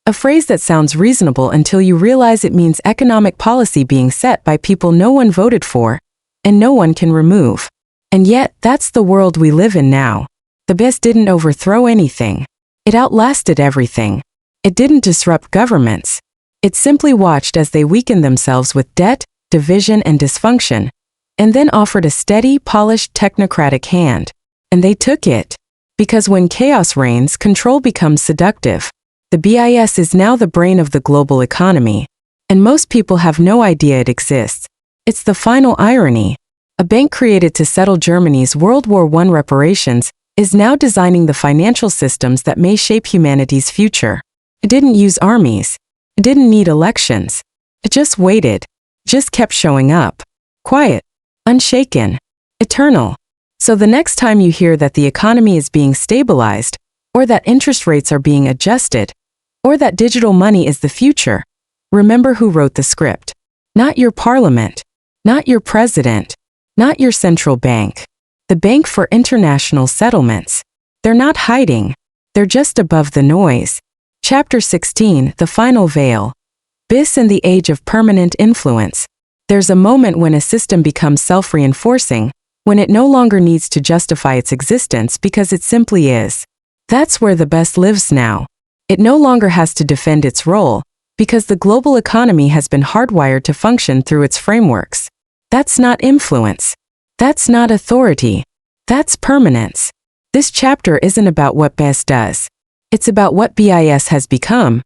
A phrase that sounds reasonable until you realize it means economic policy being set by people no one voted for, and no one can remove. And yet, that's the world we live in now. The BIS didn't overthrow anything. It outlasted everything. It didn't disrupt governments. It simply watched as they weakened themselves with debt, division, and dysfunction, and then offered a steady, polished, technocratic hand. And they took it. Because when chaos reigns, control becomes seductive. The BIS is now the brain of the global economy. And most people have no idea it exists. It's the final irony. A bank created to settle Germany's World War I reparations is now designing the financial systems that may shape humanity's future. It didn't use armies. It didn't need elections. It just waited. Just kept showing up. Quiet. Unshaken. Eternal. So the next time you hear that the economy is being stabilized, or that interest rates are being adjusted, or that digital money is the future, remember who wrote the script. Not your parliament. Not your president. Not your central bank. The Bank for International Settlements. They're not hiding. They're just above the noise. Chapter 16, The Final Veil. BIS and the Age of Permanent Influence. There's a moment when a system becomes self-reinforcing, when it no longer needs to justify its existence because it simply is. That's where the BIS lives now. It no longer has to defend its role, because the global economy has been hardwired to function through its frameworks. That's not influence. That's not authority. That's permanence. This chapter isn't about what BIS does. It's about what BIS has become,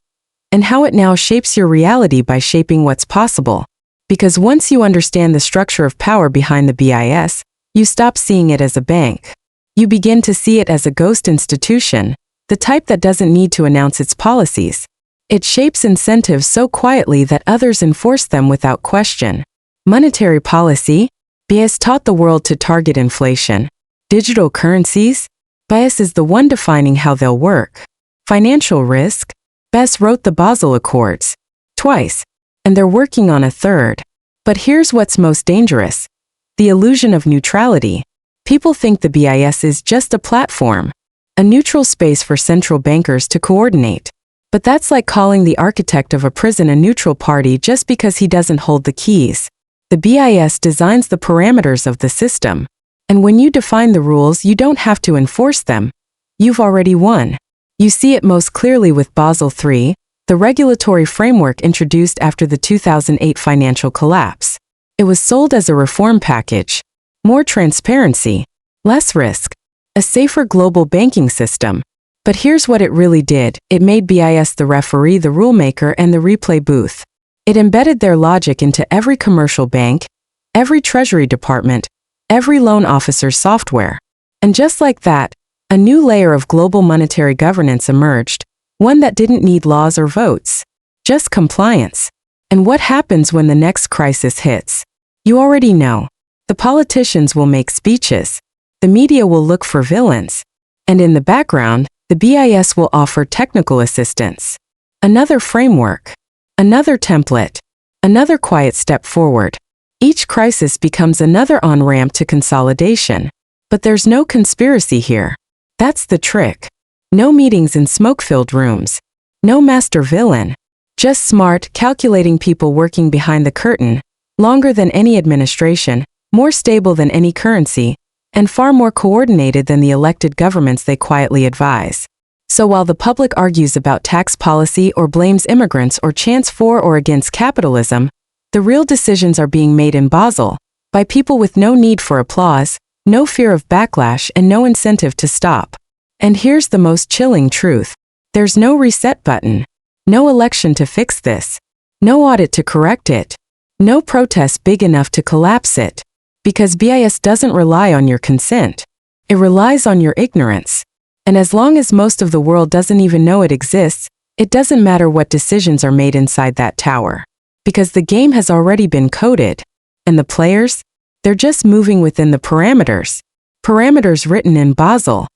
and how it now shapes your reality by shaping what's possible. Because once you understand the structure of power behind the BIS, you stop seeing it as a bank. You begin to see it as a ghost institution, the type that doesn't need to announce its policies. It shapes incentives so quietly that others enforce them without question. Monetary policy? BIS taught the world to target inflation. Digital currencies? BIS is the one defining how they'll work. Financial risk? BIS wrote the Basel Accords. Twice. And they're working on a third. But here's what's most dangerous. The illusion of neutrality. People think the BIS is just a platform, a neutral space for central bankers to coordinate. But that's like calling the architect of a prison a neutral party just because he doesn't hold the keys. The BIS designs the parameters of the system. And when you define the rules, you don't have to enforce them. You've already won. You see it most clearly with Basel III, the regulatory framework introduced after the 2008 financial collapse. It was sold as a reform package. More transparency, less risk, a safer global banking system. But here's what it really did. It made BIS the referee, the rulemaker, and the replay booth. It embedded their logic into every commercial bank, every treasury department, every loan officer's software. And just like that, a new layer of global monetary governance emerged, one that didn't need laws or votes, just compliance. And what happens when the next crisis hits? You already know. The politicians will make speeches. The media will look for villains. And in the background, the BIS will offer technical assistance. Another framework. Another template. Another quiet step forward. Each crisis becomes another on-ramp to consolidation. But there's no conspiracy here. That's the trick. No meetings in smoke-filled rooms. No master villain. Just smart, calculating people working behind the curtain, longer than any administration, more stable than any currency, and far more coordinated than the elected governments they quietly advise. So while the public argues about tax policy or blames immigrants or chants for or against capitalism, the real decisions are being made in Basel, by people with no need for applause, no fear of backlash, and no incentive to stop. And here's the most chilling truth. There's no reset button. No election to fix this. No audit to correct it. No protest big enough to collapse it. Because BIS doesn't rely on your consent. It relies on your ignorance. And as long as most of the world doesn't even know it exists, it doesn't matter what decisions are made inside that tower. Because the game has already been coded. And the players? They're just moving within the parameters. Parameters written in Basel.